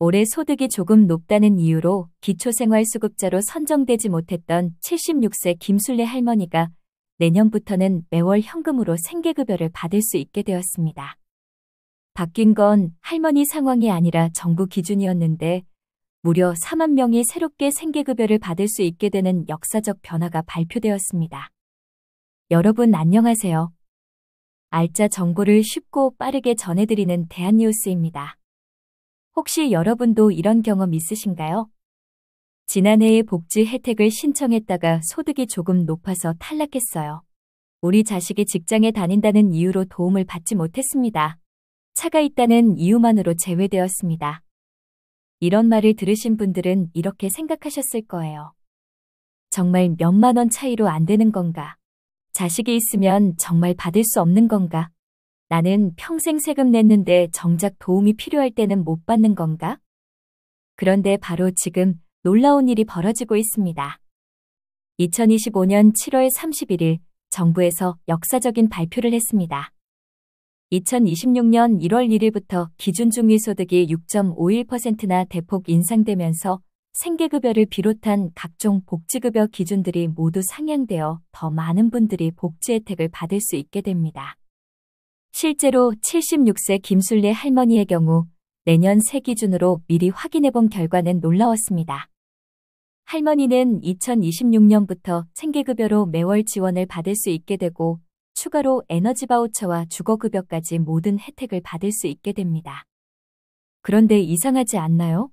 올해 소득이 조금 높다는 이유로 기초생활수급자로 선정되지 못했던 76세 김순례 할머니가 내년부터는 매월 현금으로 생계급여를 받을 수 있게 되었습니다. 바뀐 건 할머니 상황이 아니라 정부 기준이었는데 무려 4만 명이 새롭게 생계급여를 받을 수 있게 되는 역사적 변화가 발표되었습니다. 여러분 안녕하세요. 알짜 정보를 쉽고 빠르게 전해드리는 대한뉴스입니다. 혹시 여러분도 이런 경험 있으신가요? 지난해에 복지 혜택을 신청했다가 소득이 조금 높아서 탈락했어요. 우리 자식이 직장에 다닌다는 이유로 도움을 받지 못했습니다. 차가 있다는 이유만으로 제외되었습니다. 이런 말을 들으신 분들은 이렇게 생각하셨을 거예요. 정말 몇만 원 차이로 안 되는 건가? 자식이 있으면 정말 받을 수 없는 건가? 나는 평생 세금 냈는데 정작 도움이 필요할 때는 못 받는 건가? 그런데 바로 지금 놀라운 일이 벌어지고 있습니다. 2025년 7월 31일 정부에서 역사적인 발표를 했습니다. 2026년 1월 1일부터 기준 중위소득이 6.51%나 대폭 인상되면서 생계급여를 비롯한 각종 복지급여 기준들이 모두 상향되어 더 많은 분들이 복지 혜택을 받을 수 있게 됩니다. 실제로 76세 김순례 할머니의 경우 내년 새 기준으로 미리 확인해본 결과는 놀라웠습니다. 할머니는 2026년부터 생계급여로 매월 지원을 받을 수 있게 되고 추가로 에너지 바우처와 주거급여까지 모든 혜택을 받을 수 있게 됩니다. 그런데 이상하지 않나요?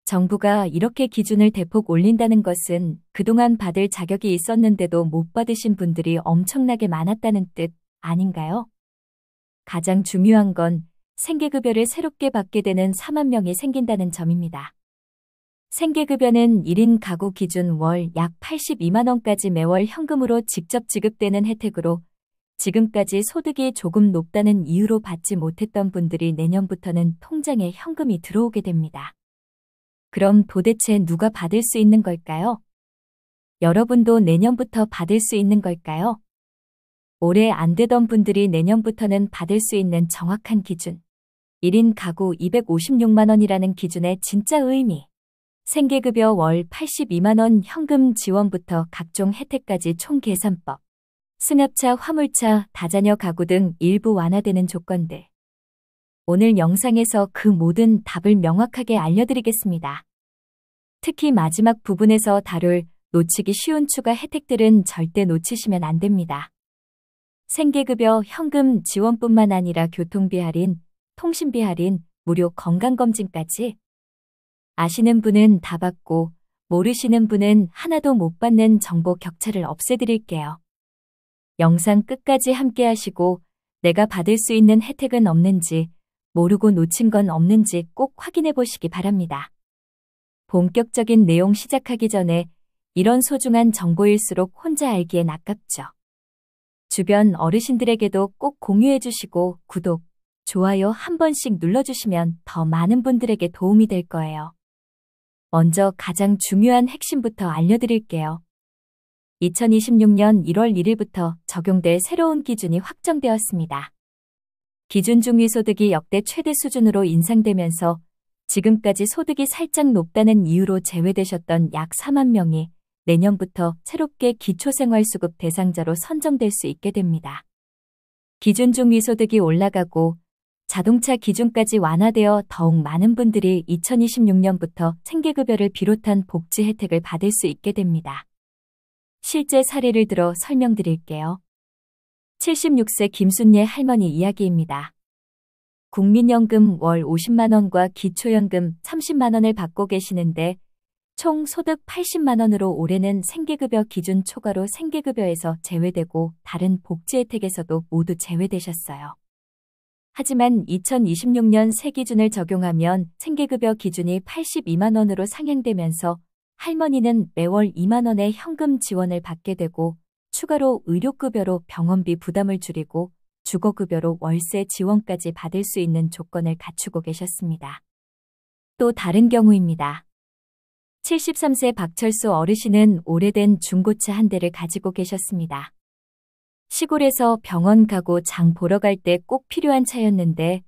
정부가 이렇게 기준을 대폭 올린다는 것은 그동안 받을 자격이 있었는데도 못 받으신 분들이 엄청나게 많았다는 뜻 아닌가요? 가장 중요한 건 생계급여를 새롭게 받게 되는 4만 명이 생긴다는 점입니다. 생계급여는 1인 가구 기준 월 약 82만 원까지 매월 현금으로 직접 지급되는 혜택으로 지금까지 소득이 조금 높다는 이유로 받지 못했던 분들이 내년부터는 통장에 현금이 들어오게 됩니다. 그럼 도대체 누가 받을 수 있는 걸까요? 여러분도 내년부터 받을 수 있는 걸까요? 올해 안 되던 분들이 내년부터는 받을 수 있는 정확한 기준. 1인 가구 256만 원이라는 기준의 진짜 의미. 생계급여 월 82만 원 현금 지원부터 각종 혜택까지 총계산법. 승합차, 화물차, 다자녀 가구 등 일부 완화되는 조건들. 오늘 영상에서 그 모든 답을 명확하게 알려드리겠습니다. 특히 마지막 부분에서 다룰 놓치기 쉬운 추가 혜택들은 절대 놓치시면 안 됩니다. 생계급여 현금 지원뿐만 아니라 교통비 할인, 통신비 할인, 무료 건강검진까지. 아시는 분은 다 받고 모르시는 분은 하나도 못 받는 정보 격차를 없애드릴게요. 영상 끝까지 함께 하시고 내가 받을 수 있는 혜택은 없는지, 모르고 놓친 건 없는지 꼭 확인해 보시기 바랍니다. 본격적인 내용 시작하기 전에 이런 소중한 정보일수록 혼자 알기엔 아깝죠. 주변 어르신들에게도 꼭 공유해 주시고 구독, 좋아요 한 번씩 눌러주시면 더 많은 분들에게 도움이 될 거예요. 먼저 가장 중요한 핵심부터 알려드릴게요. 2026년 1월 1일부터 적용될 새로운 기준이 확정되었습니다. 기준 중위소득이 역대 최대 수준으로 인상되면서 지금까지 소득이 살짝 높다는 이유로 제외되셨던 약 4만 명이 내년부터 새롭게 기초생활수급 대상자로 선정될 수 있게 됩니다. 기준 중위소득이 올라가고 자동차 기준까지 완화되어 더욱 많은 분들이 2026년부터 생계급여를 비롯한 복지 혜택을 받을 수 있게 됩니다. 실제 사례를 들어 설명드릴게요. 76세 김순례 할머니 이야기입니다. 국민연금 월 50만 원과 기초연금 30만 원을 받고 계시는데 총 소득 80만 원으로 올해는 생계급여 기준 초과로 생계급여에서 제외되고 다른 복지 혜택에서도 모두 제외되셨어요. 하지만 2026년 새 기준을 적용하면 생계급여 기준이 82만 원으로 상향되면서 할머니는 매월 2만 원의 현금 지원을 받게 되고 추가로 의료급여로 병원비 부담을 줄이고 주거급여로 월세 지원까지 받을 수 있는 조건을 갖추고 계셨습니다. 또 다른 경우입니다. 73세 박철수 어르신은 오래된 중고차 한 대를 가지고 계셨습니다. 시골에서 병원 가고 장 보러 갈 때 꼭 필요한 차였는데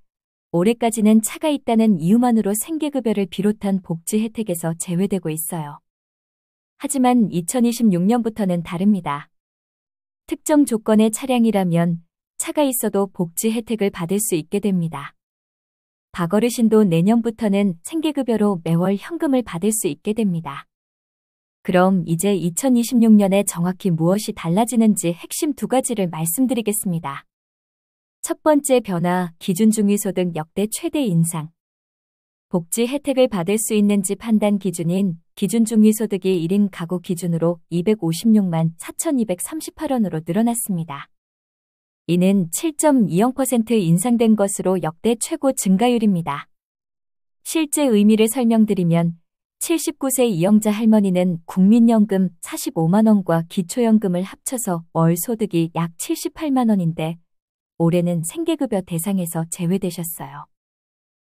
올해까지는 차가 있다는 이유만으로 생계급여를 비롯한 복지 혜택에서 제외되고 있어요. 하지만 2026년부터는 다릅니다. 특정 조건의 차량이라면 차가 있어도 복지 혜택을 받을 수 있게 됩니다. 박 어르신도 내년부터는 생계급여로 매월 현금을 받을 수 있게 됩니다. 그럼 이제 2026년에 정확히 무엇이 달라지는지 핵심 두 가지를 말씀드리겠습니다. 첫 번째 변화, 기준 중위소득 역대 최대 인상. 복지 혜택을 받을 수 있는지 판단 기준인 기준 중위소득이 1인 가구 기준으로 256만 4,238원으로 늘어났습니다. 이는 7.20% 인상된 것으로 역대 최고 증가율입니다. 실제 의미를 설명드리면 79세 이영자 할머니는 국민연금 45만 원과 기초연금을 합쳐서 월 소득이 약 78만 원인데 올해는 생계급여 대상에서 제외되셨어요.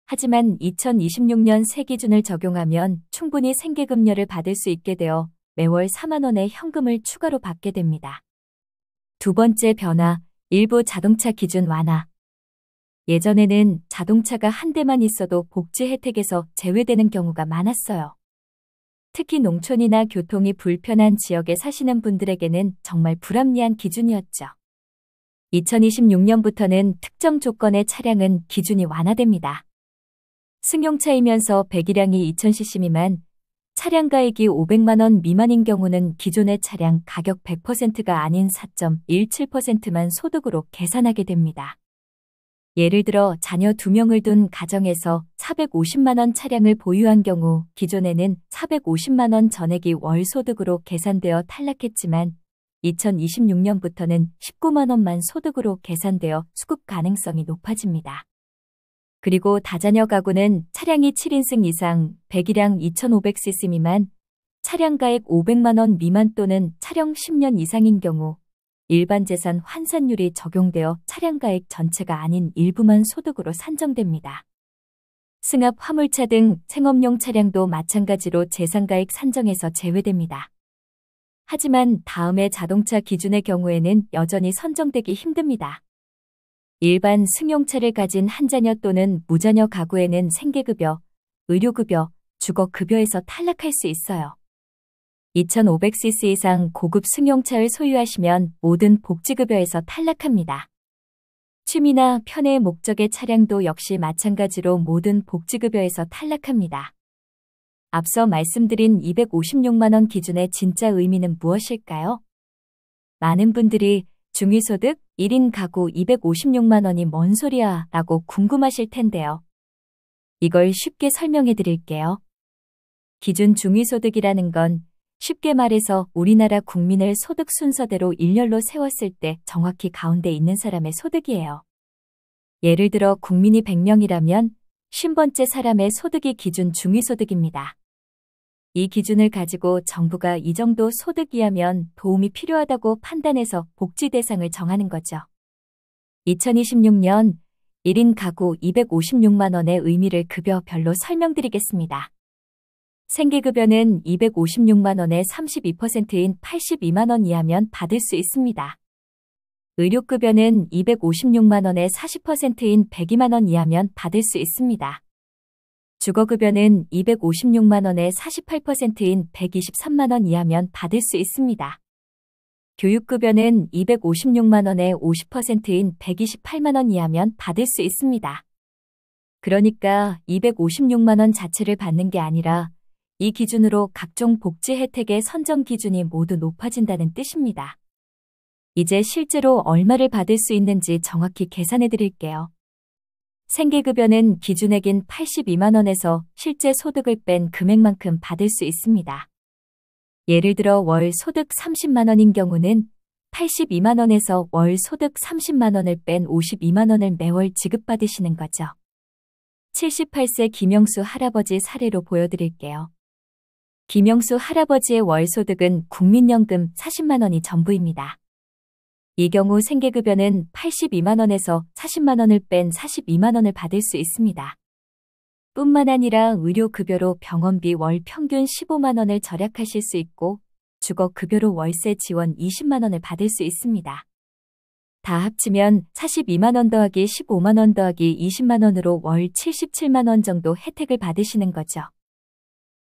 하지만 2026년 새 기준을 적용하면 충분히 생계급여를 받을 수 있게 되어 매월 4만 원의 현금을 추가로 받게 됩니다. 두 번째 변화, 일부 자동차 기준 완화. 예전에는 자동차가 한 대만 있어도 복지 혜택에서 제외되는 경우가 많았어요. 특히 농촌이나 교통이 불편한 지역에 사시는 분들에게는 정말 불합리한 기준이었죠. 2026년부터는 특정 조건의 차량은 기준이 완화됩니다. 승용차이면서 배기량이 2000cc 미만, 차량 가액이 500만 원 미만인 경우는 기존의 차량 가격 100%가 아닌 4.17%만 소득으로 계산하게 됩니다. 예를 들어 자녀 2명을 둔 가정에서 450만 원 차량을 보유한 경우 기존에는 450만 원 전액이 월 소득으로 계산되어 탈락했지만 2026년부터는 19만 원만 소득으로 계산되어 수급 가능성이 높아집니다. 그리고 다자녀 가구는 차량이 7인승 이상, 배기량 2500cc 미만, 차량 가액 500만 원 미만 또는 차량 10년 이상인 경우 일반 재산 환산율이 적용되어 차량 가액 전체가 아닌 일부만 소득으로 산정됩니다. 승합 화물차 등 생업용 차량도 마찬가지로 재산가액 산정에서 제외됩니다. 하지만 다음의 자동차 기준의 경우에는 여전히 선정되기 힘듭니다. 일반 승용차를 가진 한 자녀 또는 무자녀 가구에는 생계급여, 의료급여, 주거급여에서 탈락할 수 있어요. 2500cc 이상 고급 승용차를 소유하시면 모든 복지급여에서 탈락합니다. 취미나 편의 목적의 차량도 역시 마찬가지로 모든 복지급여에서 탈락합니다. 앞서 말씀드린 256만 원 기준의 진짜 의미는 무엇일까요? 많은 분들이 중위소득 1인 가구 256만 원이 뭔 소리야 라고 궁금하실 텐데요. 이걸 쉽게 설명해 드릴게요. 기준 중위소득이라는 건 쉽게 말해서 우리나라 국민을 소득 순서대로 일렬로 세웠을 때 정확히 가운데 있는 사람의 소득이에요. 예를 들어 국민이 100명이라면 50번째 사람의 소득이 기준 중위소득입니다. 이 기준을 가지고 정부가 이 정도 소득 이하면 도움이 필요하다고 판단해서 복지 대상을 정하는 거죠. 2026년 1인 가구 256만 원의 의미를 급여별로 설명드리겠습니다. 생계급여는 256만 원의 32%인 82만 원 이하면 받을 수 있습니다. 의료급여는 256만 원의 40%인 102만 원 이하면 받을 수 있습니다. 주거급여는 256만 원의 48%인 123만 원 이하면 받을 수 있습니다. 교육급여는 256만 원의 50%인 128만 원 이하면 받을 수 있습니다. 그러니까 256만 원 자체를 받는 게 아니라 이 기준으로 각종 복지 혜택의 선정 기준이 모두 높아진다는 뜻입니다. 이제 실제로 얼마를 받을 수 있는지 정확히 계산해 드릴게요. 생계급여는 기준액인 82만 원에서 실제 소득을 뺀 금액만큼 받을 수 있습니다. 예를 들어 월 소득 30만 원인 경우는 82만 원에서 월 소득 30만 원을 뺀 52만 원을 매월 지급받으시는 거죠. 78세 김영수 할아버지 사례로 보여드릴게요. 김영수 할아버지의 월 소득은 국민연금 40만 원이 전부입니다. 이 경우 생계급여는 82만 원에서 40만 원을 뺀 42만 원을 받을 수 있습니다. 뿐만 아니라 의료급여로 병원비 월 평균 15만 원을 절약하실 수 있고 주거급여로 월세 지원 20만 원을 받을 수 있습니다. 다 합치면 42만 원 더하기 15만 원 더하기 20만 원으로 월 77만 원 정도 혜택을 받으시는 거죠.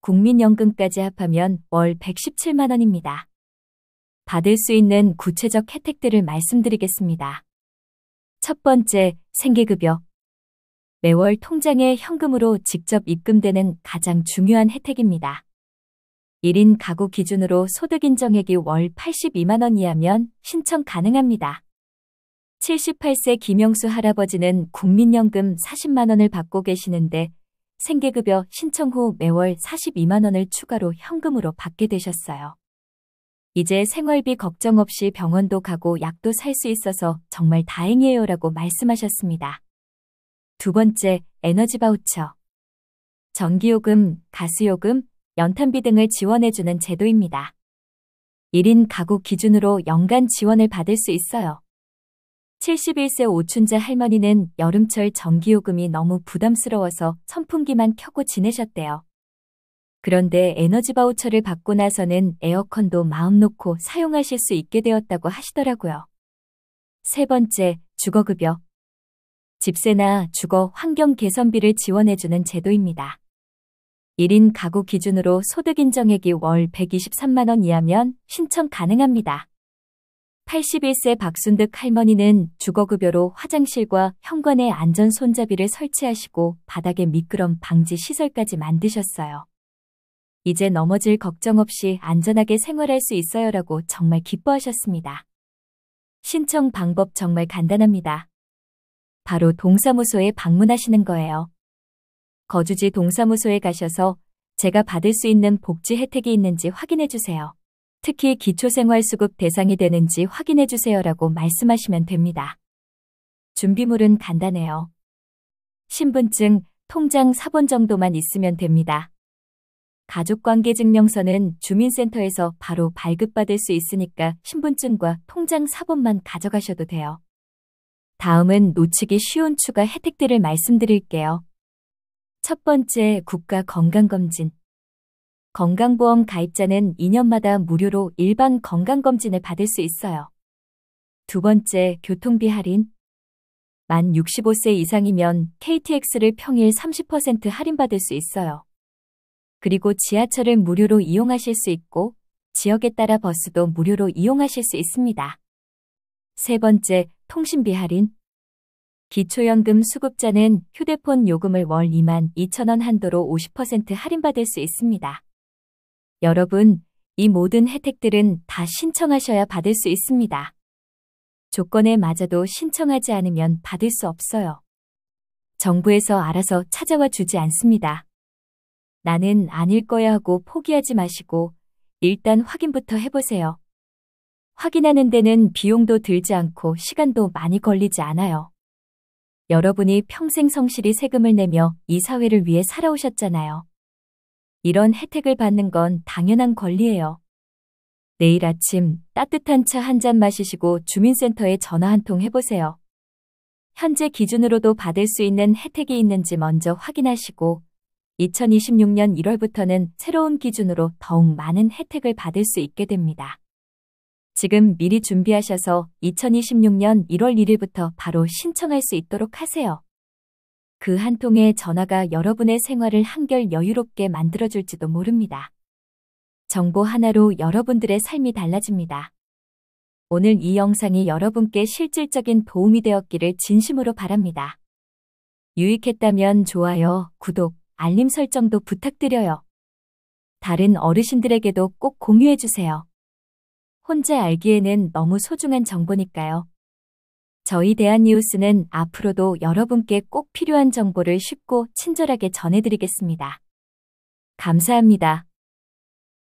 국민연금까지 합하면 월 117만 원입니다. 받을 수 있는 구체적 혜택들을 말씀드리겠습니다. 첫 번째, 생계급여. 매월 통장에 현금으로 직접 입금되는 가장 중요한 혜택입니다. 1인 가구 기준으로 소득 인정액이 월 82만 원 이하면 신청 가능합니다. 78세 김영수 할아버지는 국민연금 40만 원을 받고 계시는데 생계급여 신청 후 매월 42만 원을 추가로 현금으로 받게 되셨어요. 이제 생활비 걱정 없이 병원도 가고 약도 살 수 있어서 정말 다행이에요 라고 말씀하셨습니다. 두 번째, 에너지 바우처. 전기요금, 가스요금, 연탄비 등을 지원해주는 제도입니다. 1인 가구 기준으로 연간 지원을 받을 수 있어요. 71세 오춘자 할머니는 여름철 전기요금이 너무 부담스러워서 선풍기만 켜고 지내셨대요. 그런데 에너지 바우처를 받고 나서는 에어컨도 마음 놓고 사용하실 수 있게 되었다고 하시더라고요. 세 번째, 주거급여. 집세나 주거 환경 개선비를 지원해주는 제도입니다. 1인 가구 기준으로 소득 인정액이 월 123만 원 이하면 신청 가능합니다. 81세 박순득 할머니는 주거급여로 화장실과 현관에 안전 손잡이를 설치하시고 바닥에 미끄럼 방지 시설까지 만드셨어요. 이제 넘어질 걱정 없이 안전하게 생활할 수 있어요라고 정말 기뻐하셨습니다. 신청 방법 정말 간단합니다. 바로 동사무소에 방문하시는 거예요. 거주지 동사무소에 가셔서 제가 받을 수 있는 복지 혜택이 있는지 확인해 주세요. 특히 기초생활수급 대상이 되는지 확인해 주세요라고 말씀하시면 됩니다. 준비물은 간단해요. 신분증, 통장 사본 정도만 있으면 됩니다. 가족관계증명서는 주민센터에서 바로 발급받을 수 있으니까 신분증과 통장 사본만 가져가셔도 돼요. 다음은 놓치기 쉬운 추가 혜택들을 말씀드릴게요. 첫 번째, 국가건강검진. 건강보험 가입자는 2년마다 무료로 일반 건강검진을 받을 수 있어요. 두 번째, 교통비 할인. 만 65세 이상이면 KTX를 평일 30% 할인받을 수 있어요. 그리고 지하철을 무료로 이용하실 수 있고 지역에 따라 버스도 무료로 이용하실 수 있습니다. 세 번째, 통신비 할인. 기초연금 수급자는 휴대폰 요금을 월 22,000원 한도로 50% 할인받을 수 있습니다. 여러분, 이 모든 혜택들은 다 신청하셔야 받을 수 있습니다. 조건에 맞아도 신청하지 않으면 받을 수 없어요. 정부에서 알아서 찾아와 주지 않습니다. 나는 아닐 거야 하고 포기하지 마시고 일단 확인부터 해보세요. 확인하는 데는 비용도 들지 않고 시간도 많이 걸리지 않아요. 여러분이 평생 성실히 세금을 내며 이 사회를 위해 살아오셨잖아요. 이런 혜택을 받는 건 당연한 권리예요. 내일 아침 따뜻한 차 한 잔 마시시고 주민센터에 전화 한 통 해보세요. 현재 기준으로도 받을 수 있는 혜택이 있는지 먼저 확인하시고 2026년 1월부터는 새로운 기준으로 더욱 많은 혜택을 받을 수 있게 됩니다. 지금 미리 준비하셔서 2026년 1월 1일부터 바로 신청할 수 있도록 하세요. 그 한 통의 전화가 여러분의 생활을 한결 여유롭게 만들어줄지도 모릅니다. 정보 하나로 여러분들의 삶이 달라집니다. 오늘 이 영상이 여러분께 실질적인 도움이 되었기를 진심으로 바랍니다. 유익했다면 좋아요, 구독, 알림 설정도 부탁드려요. 다른 어르신들에게도 꼭 공유해주세요. 혼자 알기에는 너무 소중한 정보니까요. 저희 대한뉴스는 앞으로도 여러분께 꼭 필요한 정보를 쉽고 친절하게 전해드리겠습니다. 감사합니다.